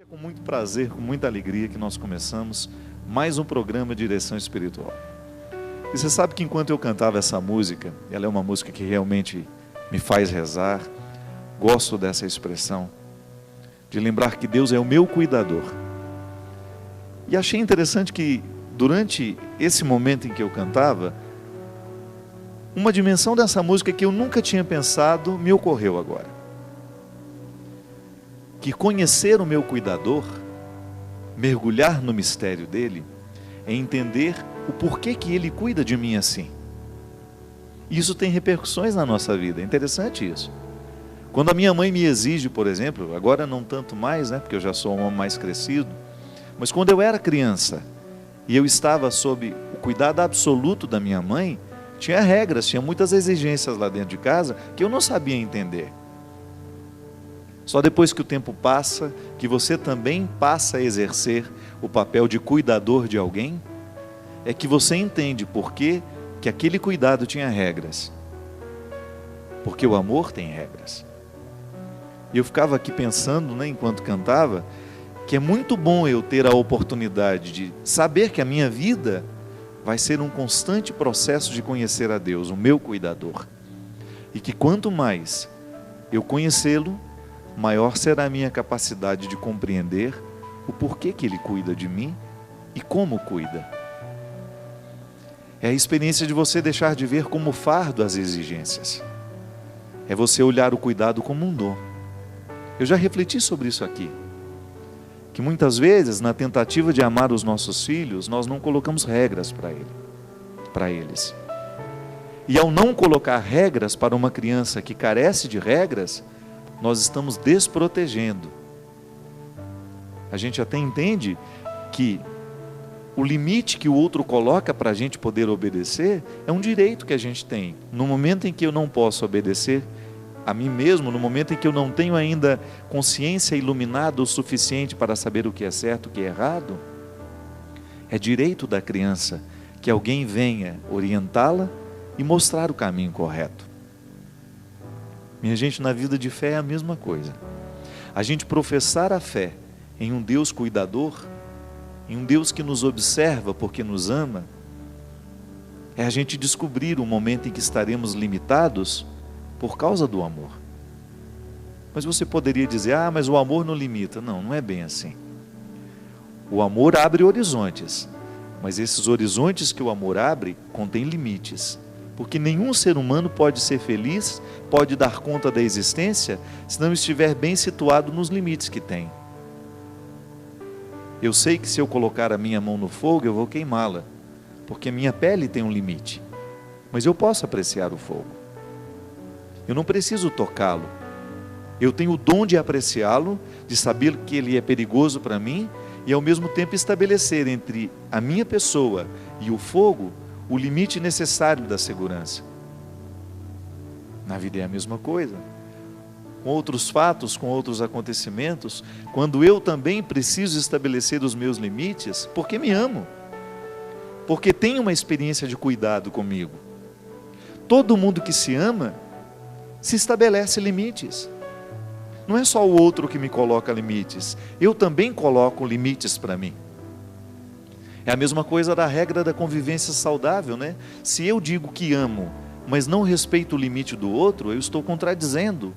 É com muito prazer, com muita alegria que nós começamos mais um programa de direção espiritual. E você sabe que enquanto eu cantava essa música, ela é uma música que realmente me faz rezar, gosto dessa expressão, de lembrar que Deus é o meu cuidador. E achei interessante que durante esse momento em que eu cantava, uma dimensão dessa música que eu nunca tinha pensado me ocorreu agora. Que conhecer o meu cuidador, mergulhar no mistério dele, é entender o porquê que ele cuida de mim assim. Isso tem repercussões na nossa vida, é interessante isso. Quando a minha mãe me exige, por exemplo, agora não tanto mais, porque eu já sou um homem mais crescido, mas quando eu era criança e eu estava sob o cuidado absoluto da minha mãe, tinha regras, tinha muitas exigências lá dentro de casa que eu não sabia entender. Só depois que o tempo passa, que você também passa a exercer o papel de cuidador de alguém, é que você entende por que aquele cuidado tinha regras. Porque o amor tem regras. E eu ficava aqui pensando, enquanto cantava, que é muito bom eu ter a oportunidade de saber que a minha vida vai ser um constante processo de conhecer a Deus, o meu cuidador. E que quanto mais eu conhecê-lo, maior será a minha capacidade de compreender o porquê que Ele cuida de mim e como cuida. É a experiência de você deixar de ver como fardo as exigências. É você olhar o cuidado como um dom. Eu já refleti sobre isso aqui. Que muitas vezes, na tentativa de amar os nossos filhos, nós não colocamos regras para eles. E ao não colocar regras para uma criança que carece de regras, nós estamos desprotegendo. A gente até entende que o limite que o outro coloca para a gente poder obedecer é um direito que a gente tem. No momento em que eu não posso obedecer a mim mesmo, no momento em que eu não tenho ainda consciência iluminada o suficiente para saber o que é certo e o que é errado, é direito da criança que alguém venha orientá-la e mostrar o caminho correto. Minha gente, na vida de fé é a mesma coisa. A gente professar a fé em um Deus cuidador, em um Deus que nos observa porque nos ama, é a gente descobrir o momento em que estaremos limitados por causa do amor. Mas você poderia dizer, mas o amor não limita. Não, não é bem assim. O amor abre horizontes, mas esses horizontes que o amor abre contêm limites. Porque nenhum ser humano pode ser feliz, pode dar conta da existência, se não estiver bem situado nos limites que tem. Eu sei que se eu colocar a minha mão no fogo, eu vou queimá-la, porque a minha pele tem um limite. Mas eu posso apreciar o fogo. Eu não preciso tocá-lo. Eu tenho o dom de apreciá-lo, de saber que ele é perigoso para mim, e ao mesmo tempo estabelecer entre a minha pessoa e o fogo o limite necessário da segurança. Na vida é a mesma coisa. Com outros fatos, com outros acontecimentos, quando eu também preciso estabelecer os meus limites, porque me amo, porque tenho uma experiência de cuidado comigo. Todo mundo que se ama, se estabelece limites. Não é só o outro que me coloca limites, eu também coloco limites para mim. É a mesma coisa da regra da convivência saudável, Se eu digo que amo, mas não respeito o limite do outro, eu estou contradizendo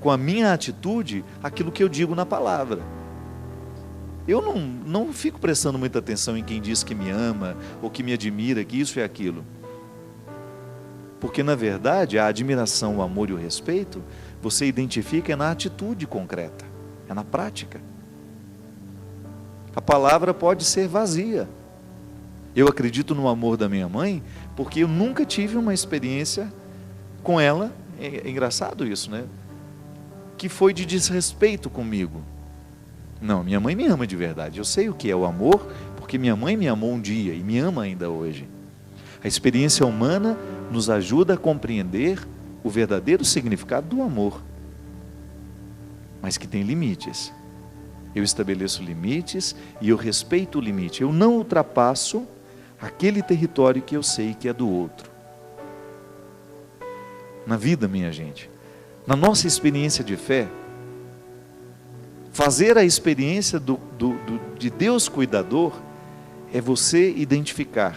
com a minha atitude aquilo que eu digo na palavra. Eu não fico prestando muita atenção em quem diz que me ama, ou que me admira, que isso e aquilo. Porque na verdade a admiração, o amor e o respeito, você identifica na atitude concreta, é na prática. A palavra pode ser vazia. Eu acredito no amor da minha mãe, porque eu nunca tive uma experiência com ela, é engraçado isso, que foi de desrespeito comigo. Não, minha mãe me ama de verdade. Eu sei o que é o amor, porque minha mãe me amou um dia e me ama ainda hoje. A experiência humana nos ajuda a compreender o verdadeiro significado do amor, mas que tem limites. Eu estabeleço limites e eu respeito o limite. Eu não ultrapasso aquele território que eu sei que é do outro. Na vida, minha gente, na nossa experiência de fé, Fazer a experiência de Deus cuidador é você identificar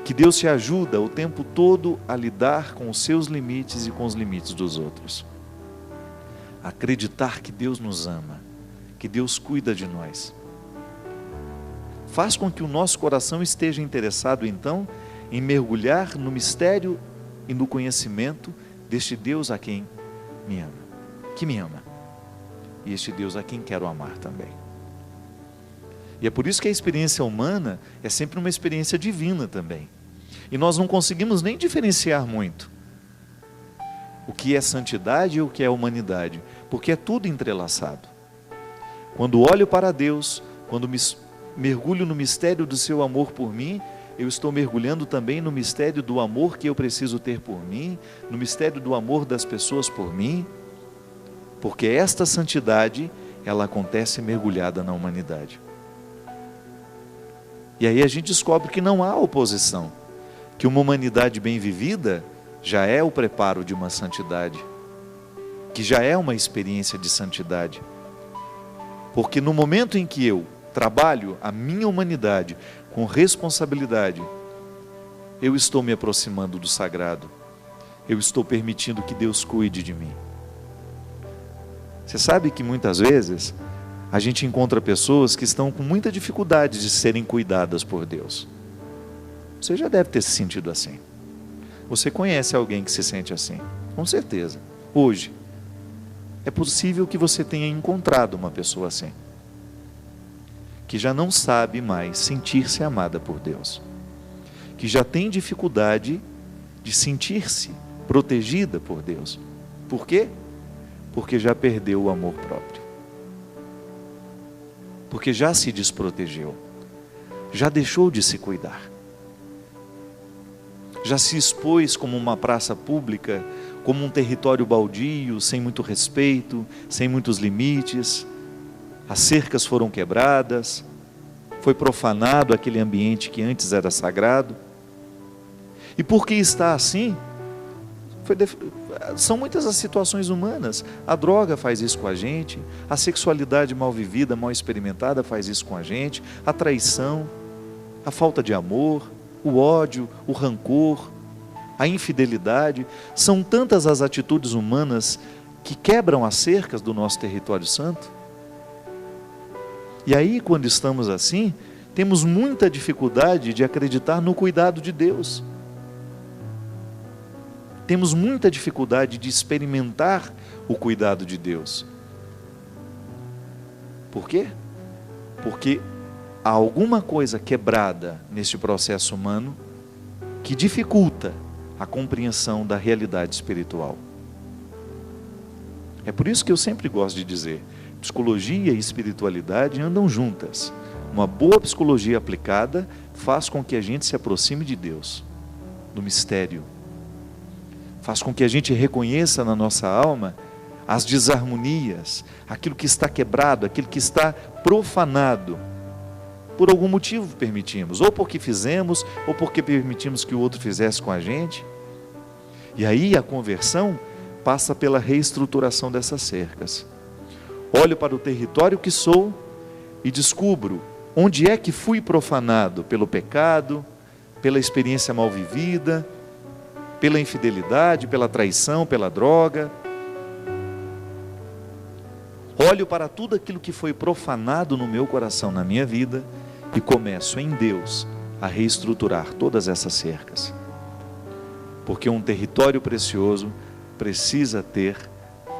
que Deus te ajuda o tempo todo a lidar com os seus limites e com os limites dos outros. Acreditar que Deus nos ama, que Deus cuida de nós. Faz com que o nosso coração esteja interessado, então, em mergulhar no mistério e no conhecimento deste Deus a quem me ama, que me ama. E este Deus a quem quero amar também. E é por isso que a experiência humana é sempre uma experiência divina também. E nós não conseguimos nem diferenciar muito o que é santidade e o que é humanidade, porque é tudo entrelaçado. Quando olho para Deus, quando mergulho no mistério do seu amor por mim, eu estou mergulhando também no mistério do amor que eu preciso ter por mim, no mistério do amor das pessoas por mim, porque esta santidade, ela acontece mergulhada na humanidade. E aí a gente descobre que não há oposição, que uma humanidade bem vivida já é o preparo de uma santidade, que já é uma experiência de santidade. Porque no momento em que eu trabalho a minha humanidade com responsabilidade, eu estou me aproximando do sagrado, eu estou permitindo que Deus cuide de mim. Você sabe que muitas vezes a gente encontra pessoas que estão com muita dificuldade de serem cuidadas por Deus. Você já deve ter se sentido assim. Você conhece alguém que se sente assim? Com certeza. Hoje, é possível que você tenha encontrado uma pessoa assim, que já não sabe mais sentir-se amada por Deus, que já tem dificuldade de sentir-se protegida por Deus. Por quê? Porque já perdeu o amor próprio. Porque já se desprotegeu. Já deixou de se cuidar. Já se expôs como uma praça pública, como um território baldio, sem muito respeito, sem muitos limites. As cercas foram quebradas, foi profanado aquele ambiente que antes era sagrado. E por que está assim? São muitas as situações humanas. A droga faz isso com a gente, a sexualidade mal vivida, mal experimentada faz isso com a gente, a traição, a falta de amor, o ódio, o rancor, a infidelidade. São tantas as atitudes humanas que quebram as cercas do nosso território santo. E aí, quando estamos assim, temos muita dificuldade de acreditar no cuidado de Deus. Temos muita dificuldade de experimentar o cuidado de Deus. Por quê? Porque há alguma coisa quebrada neste processo humano que dificulta a compreensão da realidade espiritual. É por isso que eu sempre gosto de dizer, psicologia e espiritualidade andam juntas. Uma boa psicologia aplicada faz com que a gente se aproxime de Deus, do mistério. Faz com que a gente reconheça na nossa alma as desarmonias, aquilo que está quebrado, aquilo que está profanado. Por algum motivo permitimos, ou porque fizemos, ou porque permitimos que o outro fizesse com a gente. E aí a conversão passa pela reestruturação dessas cercas. Olho para o território que sou e descubro onde é que fui profanado pelo pecado, pela experiência mal vivida, pela infidelidade, pela traição, pela droga. Olho para tudo aquilo que foi profanado no meu coração, na minha vida, e começo em Deus a reestruturar todas essas cercas. Porque um território precioso precisa ter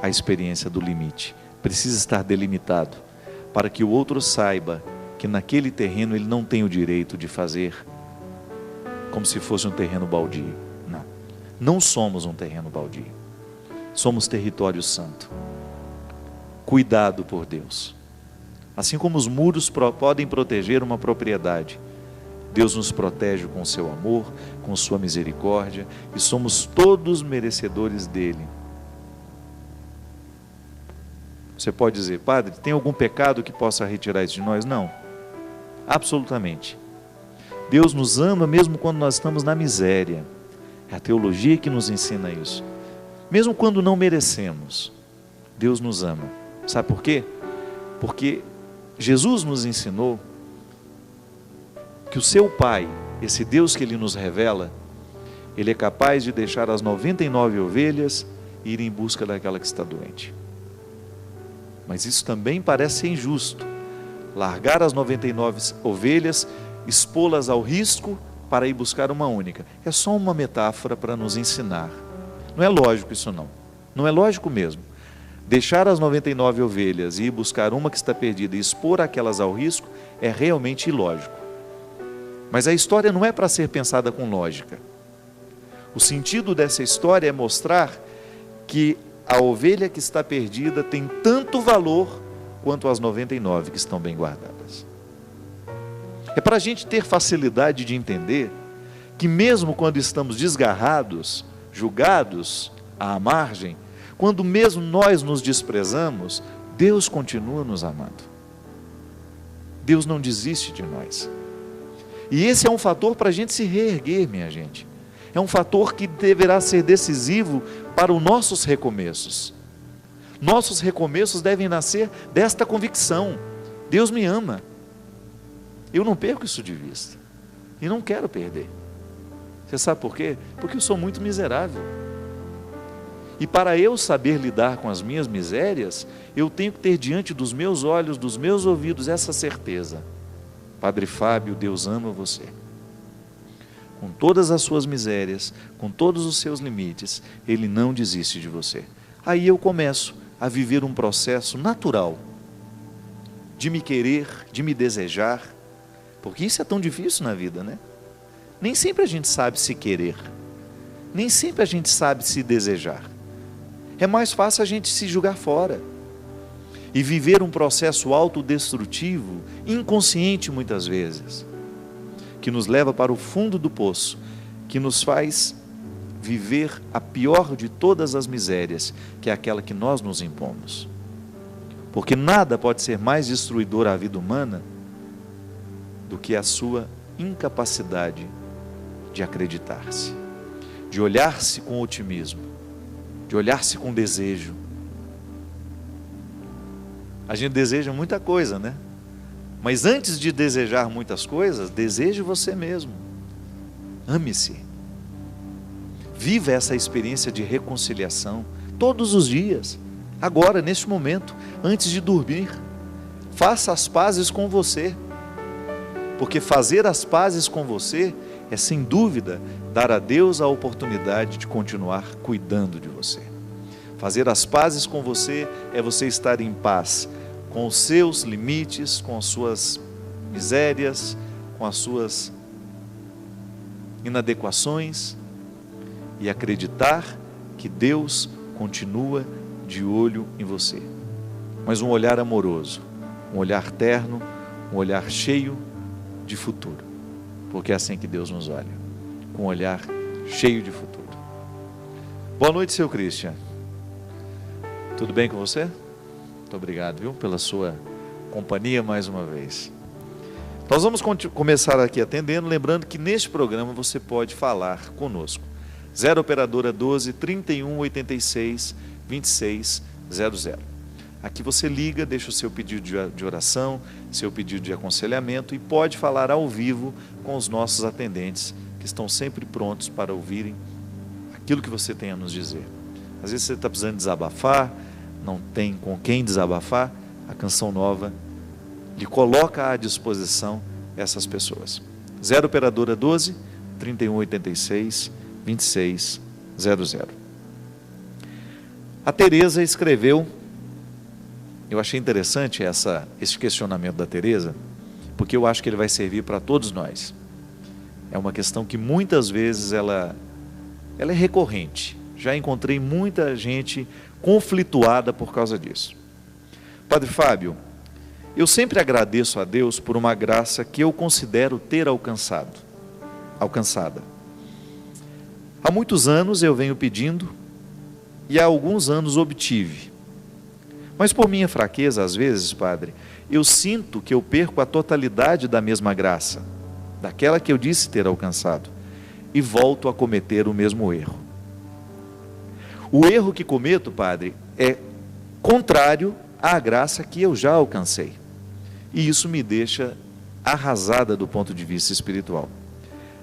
a experiência do limite, precisa estar delimitado, para que o outro saiba que naquele terreno ele não tem o direito de fazer como se fosse um terreno baldio. Não somos um terreno baldio, somos território santo, cuidado por Deus. Assim como os muros podem proteger uma propriedade, Deus nos protege com seu amor, com sua misericórdia, e somos todos merecedores dele. Você pode dizer, padre, tem algum pecado que possa retirar isso de nós? Não, absolutamente. Deus nos ama mesmo quando nós estamos na miséria. É a teologia que nos ensina isso. Mesmo quando não merecemos, Deus nos ama. Sabe por quê? Porque Jesus nos ensinou que o seu Pai, esse Deus que Ele nos revela, Ele é capaz de deixar as 99 ovelhas e ir em busca daquela que está doente. Mas isso também parece injusto. Largar as 99 ovelhas, expô-las ao risco para ir buscar uma única. É só uma metáfora para nos ensinar. Não é lógico isso não. Não é lógico mesmo. Deixar as 99 ovelhas e ir buscar uma que está perdida e expor aquelas ao risco é realmente ilógico. Mas a história não é para ser pensada com lógica. O sentido dessa história é mostrar que a ovelha que está perdida tem tanto valor quanto as 99 que estão bem guardadas. É para a gente ter facilidade de entender que mesmo quando estamos desgarrados, julgados à margem, quando mesmo nós nos desprezamos, Deus continua nos amando. Deus não desiste de nós. E esse é um fator para a gente se reerguer, minha gente. É um fator que deverá ser decisivo para os nossos recomeços. Nossos recomeços devem nascer desta convicção: Deus me ama. Eu não perco isso de vista. E não quero perder. Você sabe por quê? Porque eu sou muito miserável. E para eu saber lidar com as minhas misérias, eu tenho que ter diante dos meus olhos, dos meus ouvidos, essa certeza: Padre Fábio, Deus ama você. Com todas as suas misérias, com todos os seus limites, Ele não desiste de você. Aí eu começo a viver um processo natural de me querer, de me desejar, porque isso é tão difícil na vida, né? Nem sempre a gente sabe se querer, nem sempre a gente sabe se desejar. É mais fácil a gente se jogar fora e viver um processo autodestrutivo, inconsciente muitas vezes, que nos leva para o fundo do poço, que nos faz viver a pior de todas as misérias, que é aquela que nós nos impomos. Porque nada pode ser mais destruidor à vida humana do que a sua incapacidade de acreditar-se, de olhar-se com otimismo, de olhar-se com desejo. A gente deseja muita coisa, né? Mas antes de desejar muitas coisas, deseje você mesmo. Ame-se. Viva essa experiência de reconciliação todos os dias, agora, neste momento, antes de dormir. Faça as pazes com você, porque fazer as pazes com você é, sem dúvida, dar a Deus a oportunidade de continuar cuidando de você. Fazer as pazes com você é você estar em paz com os seus limites, com as suas misérias, com as suas inadequações, e acreditar que Deus continua de olho em você. Mas um olhar amoroso, um olhar terno, um olhar cheio de futuro, porque é assim que Deus nos olha, com um olhar cheio de futuro. Boa noite, seu Christian. Tudo bem com você? Muito obrigado, viu, pela sua companhia mais uma vez. Nós vamos começar aqui atendendo, lembrando que neste programa você pode falar conosco. 0 operadora 12 31 86 26 00. Aqui você liga, deixa o seu pedido de oração, seu pedido de aconselhamento e pode falar ao vivo com os nossos atendentes, que estão sempre prontos para ouvirem aquilo que você tem a nos dizer. Às vezes você está precisando desabafar, não tem com quem desabafar, a Canção Nova lhe coloca à disposição essas pessoas. 0 operadora 12 31 86 26 00. A Tereza escreveu, eu achei interessante esse questionamento da Tereza, porque eu acho que ele vai servir para todos nós. É uma questão que muitas vezes ela é recorrente. Já encontrei muita gente conflituada por causa disso. Padre Fábio, eu sempre agradeço a Deus por uma graça que eu considero ter alcançada. Há muitos anos eu venho pedindo e há alguns anos obtive. Mas por minha fraqueza, às vezes, Padre, eu sinto que eu perco a totalidade da mesma graça, daquela que eu disse ter alcançado, e volto a cometer o mesmo erro. O erro que cometo, Padre, é contrário à graça que eu já alcancei. E isso me deixa arrasada do ponto de vista espiritual.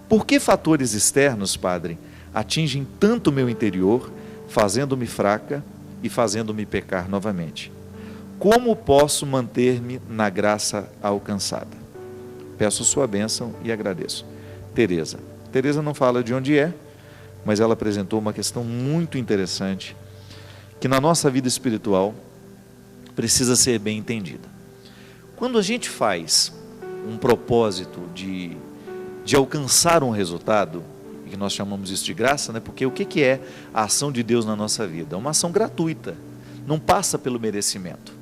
Por que fatores externos, Padre, atingem tanto o meu interior, fazendo-me fraca e fazendo-me pecar novamente? Como posso manter-me na graça alcançada? Peço sua bênção e agradeço. Teresa. Teresa não fala de onde é, mas ela apresentou uma questão muito interessante, que na nossa vida espiritual precisa ser bem entendida. Quando a gente faz um propósito de alcançar um resultado, que nós chamamos isso de graça, né? Porque o que é a ação de Deus na nossa vida? É uma ação gratuita, não passa pelo merecimento.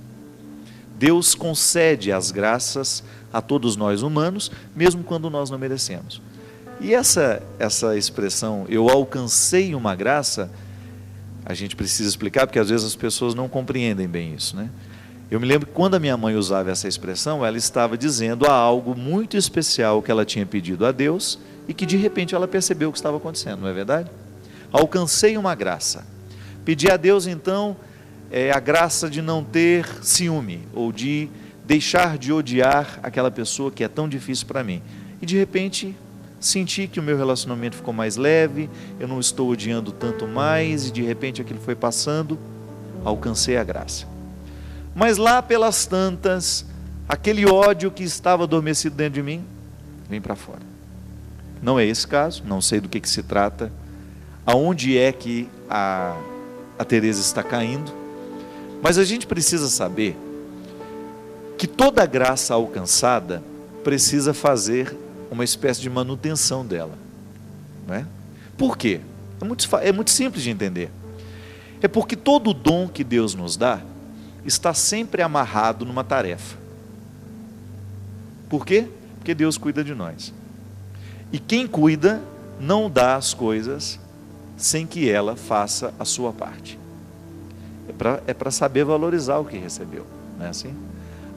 Deus concede as graças a todos nós humanos, mesmo quando nós não merecemos. E essa expressão, eu alcancei uma graça, a gente precisa explicar, porque às vezes as pessoas não compreendem bem isso, né? Eu me lembro que quando a minha mãe usava essa expressão, ela estava dizendo a algo muito especial que ela tinha pedido a Deus e que de repente ela percebeu o que estava acontecendo, não é verdade? Alcancei uma graça. Pedi a Deus então a graça de não ter ciúme ou de deixar de odiar aquela pessoa que é tão difícil para mim. E de repente senti que o meu relacionamento ficou mais leve, eu não estou odiando tanto mais e de repente aquilo foi passando, alcancei a graça. Mas lá pelas tantas, aquele ódio que estava adormecido dentro de mim, vem para fora. Não é esse caso, não sei do que se trata, aonde é que a Teresa está caindo, mas a gente precisa saber que toda graça alcançada precisa fazer uma espécie de manutenção dela, não é? Por quê? É muito simples de entender. É porque todo dom que Deus nos dá está sempre amarrado numa tarefa. Por quê? Porque Deus cuida de nós. E quem cuida não dá as coisas sem que ela faça a sua parte. É para saber valorizar o que recebeu, não é assim?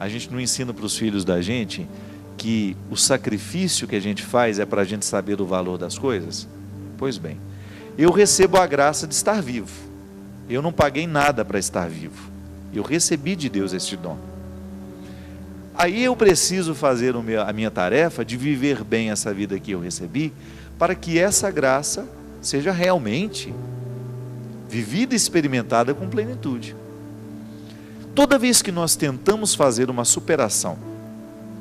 A gente não ensina para os filhos da gente que o sacrifício que a gente faz é para a gente saber o valor das coisas? Pois bem, eu recebo a graça de estar vivo. Eu não paguei nada para estar vivo. Eu recebi de Deus este dom. Aí eu preciso fazer a minha tarefa de viver bem essa vida que eu recebi, para que essa graça seja realmente vivida e experimentada com plenitude. Toda vez que nós tentamos fazer uma superação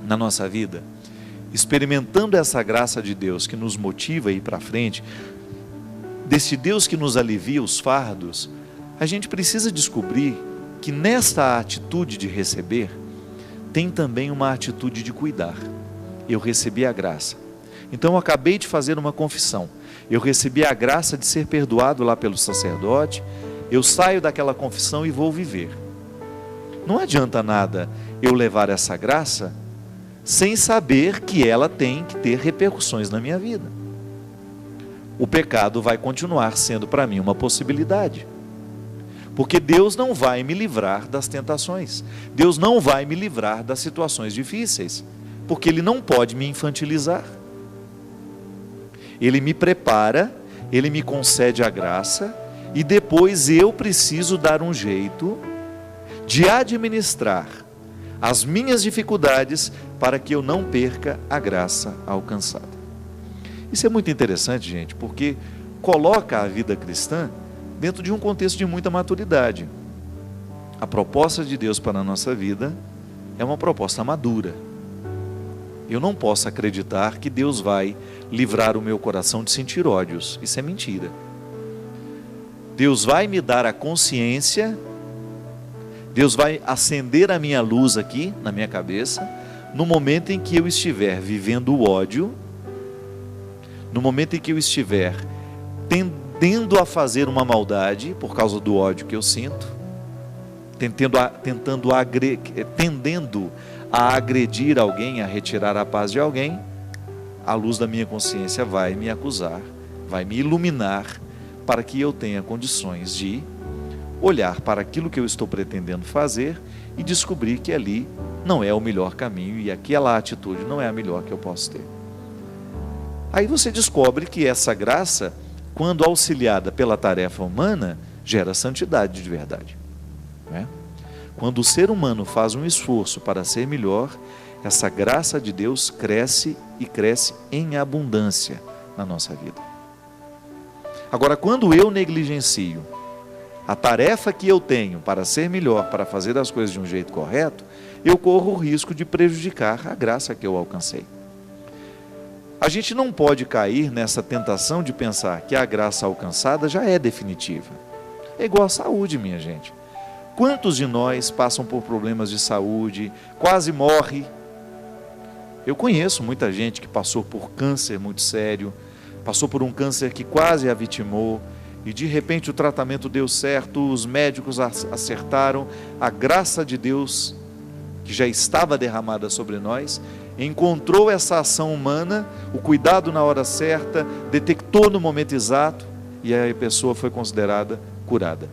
na nossa vida, experimentando essa graça de Deus que nos motiva a ir para frente, desse Deus que nos alivia os fardos, a gente precisa descobrir que nesta atitude de receber, tem também uma atitude de cuidar. Eu recebi a graça. Então eu acabei de fazer uma confissão. Eu recebi a graça de ser perdoado lá pelo sacerdote. Eu saio daquela confissão e vou viver. Não adianta nada eu levar essa graça sem saber que ela tem que ter repercussões na minha vida. O pecado vai continuar sendo para mim uma possibilidade. Porque Deus não vai me livrar das tentações. Deus não vai me livrar das situações difíceis. Porque Ele não pode me infantilizar. Ele me prepara, Ele me concede a graça, e depois eu preciso dar um jeito de administrar as minhas dificuldades para que eu não perca a graça alcançada. Isso é muito interessante, gente, porque coloca a vida cristã dentro de um contexto de muita maturidade. A proposta de Deus para a nossa vida é uma proposta madura. Eu não posso acreditar que Deus vai livrar o meu coração de sentir ódios. Isso é mentira. Deus vai me dar a consciência, Deus vai acender a minha luz aqui na minha cabeça, no momento em que eu estiver vivendo o ódio, no momento em que eu estiver tendendo a fazer uma maldade por causa do ódio que eu sinto, tendendo a agredir alguém, a retirar a paz de alguém, a luz da minha consciência vai me acusar, vai me iluminar, para que eu tenha condições de olhar para aquilo que eu estou pretendendo fazer e descobrir que ali não é o melhor caminho e aquela atitude não é a melhor que eu posso ter. Aí você descobre que essa graça, quando auxiliada pela tarefa humana, gera santidade de verdade, não é? Quando o ser humano faz um esforço para ser melhor, essa graça de Deus cresce e cresce em abundância na nossa vida. Agora, quando eu negligencio a tarefa que eu tenho para ser melhor, para fazer as coisas de um jeito correto, eu corro o risco de prejudicar a graça que eu alcancei. A gente não pode cair nessa tentação de pensar que a graça alcançada já é definitiva. É igual a saúde, minha gente. Quantos de nós passam por problemas de saúde, quase morre? Eu conheço muita gente que passou por câncer muito sério, passou por um câncer que quase a vitimou, e de repente o tratamento deu certo, os médicos acertaram, a graça de Deus, que já estava derramada sobre nós, encontrou essa ação humana, o cuidado na hora certa, detectou no momento exato, e a pessoa foi considerada curada.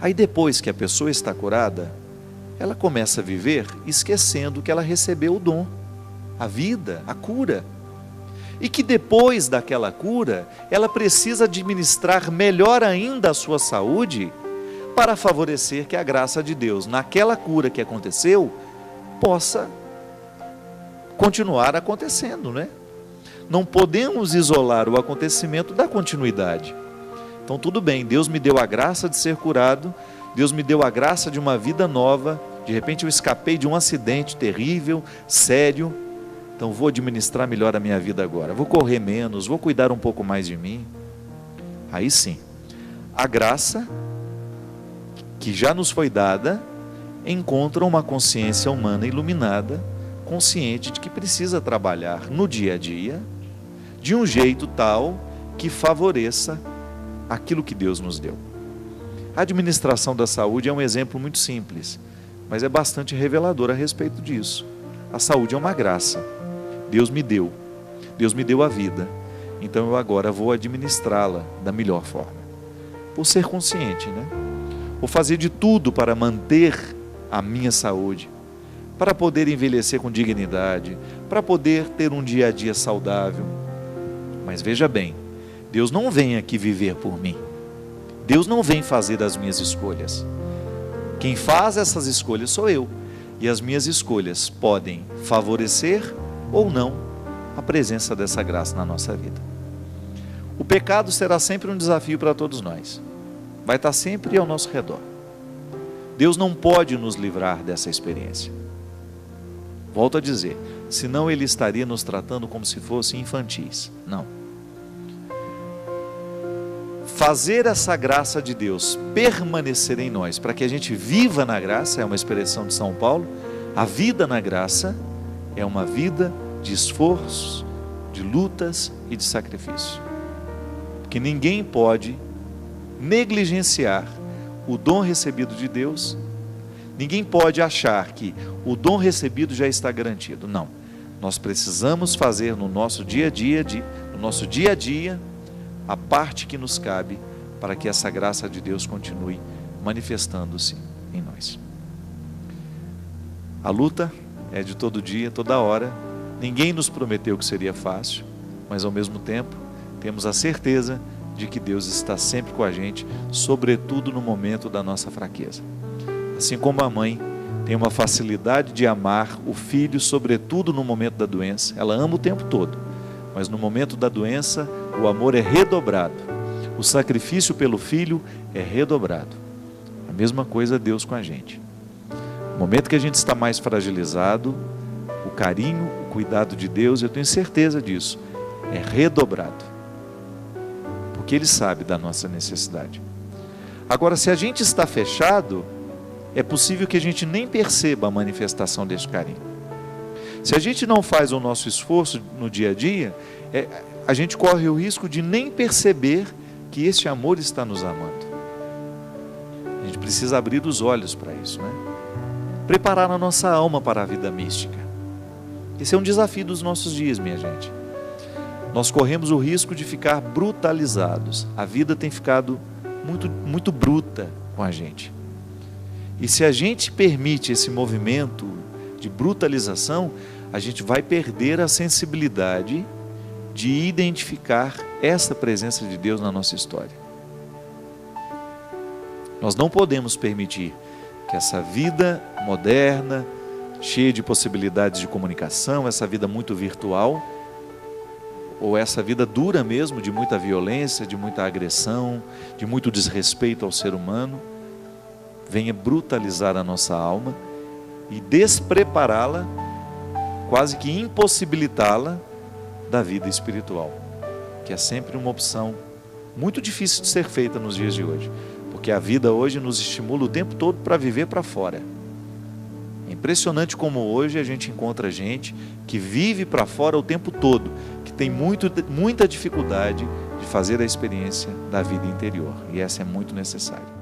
Aí depois que a pessoa está curada, ela começa a viver esquecendo que ela recebeu o dom, a vida, a cura. E que depois daquela cura, ela precisa administrar melhor ainda a sua saúde para favorecer que a graça de Deus, naquela cura que aconteceu, possa continuar acontecendo, né? Não podemos isolar o acontecimento da continuidade. Então tudo bem, Deus me deu a graça de ser curado, Deus me deu a graça de uma vida nova, de repente eu escapei de um acidente terrível, sério, então vou administrar melhor a minha vida agora, vou correr menos, vou cuidar um pouco mais de mim. Aí sim, a graça que já nos foi dada encontra uma consciência humana iluminada, consciente de que precisa trabalhar no dia a dia, de um jeito tal que favoreça aquilo que Deus nos deu. A administração da saúde é um exemplo muito simples, mas é bastante revelador a respeito disso. A saúde é uma graça. Deus me deu a vida, então eu agora vou administrá-la da melhor forma. Vou ser consciente, né? Vou fazer de tudo para manter a minha saúde, para poder envelhecer com dignidade, para poder ter um dia a dia saudável. Mas veja bem, Deus não vem aqui viver por mim. Deus não vem fazer as minhas escolhas. Quem faz essas escolhas sou eu. E as minhas escolhas podem favorecer ou não a presença dessa graça na nossa vida. O pecado será sempre um desafio para todos nós. Vai estar sempre ao nosso redor. Deus não pode nos livrar dessa experiência. Volto a dizer, senão Ele estaria nos tratando como se fossem infantis. Não. Fazer essa graça de Deus permanecer em nós, para que a gente viva na graça, é uma expressão de São Paulo, a vida na graça é uma vida de esforços, de lutas e de sacrifício. Porque ninguém pode negligenciar o dom recebido de Deus, ninguém pode achar que o dom recebido já está garantido. Não, nós precisamos fazer no nosso dia a dia, a parte que nos cabe para que essa graça de Deus continue manifestando-se em nós. A luta é de todo dia, toda hora. Ninguém nos prometeu que seria fácil, mas ao mesmo tempo temos a certeza de que Deus está sempre com a gente, sobretudo no momento da nossa fraqueza. Assim como a mãe tem uma facilidade de amar o filho, sobretudo no momento da doença, ela ama o tempo todo, mas no momento da doença o amor é redobrado, o sacrifício pelo filho é redobrado. A mesma coisa Deus com a gente. No momento que a gente está mais fragilizado, o carinho, o cuidado de Deus, eu tenho certeza disso, é redobrado, porque Ele sabe da nossa necessidade. Agora, se a gente está fechado, é possível que a gente nem perceba a manifestação desse carinho. Se a gente não faz o nosso esforço no dia a dia, a gente corre o risco de nem perceber que este amor está nos amando. A gente precisa abrir os olhos para isso, né? Preparar a nossa alma para a vida mística. Esse é um desafio dos nossos dias, minha gente. Nós corremos o risco de ficar brutalizados. A vida tem ficado muito bruta com a gente. E se a gente permite esse movimento de brutalização, a gente vai perder a sensibilidade de identificar essa presença de Deus na nossa história. Nós não podemos permitir que essa vida moderna, cheia de possibilidades de comunicação, essa vida muito virtual, ou essa vida dura mesmo, de muita violência, de muita agressão, de muito desrespeito ao ser humano, venha brutalizar a nossa alma e desprepará-la, quase que impossibilitá-la da vida espiritual, que é sempre uma opção muito difícil de ser feita nos dias de hoje, porque a vida hoje nos estimula o tempo todo para viver para fora. É impressionante como hoje a gente encontra gente que vive para fora o tempo todo, que tem muita dificuldade de fazer a experiência da vida interior, e essa é muito necessária.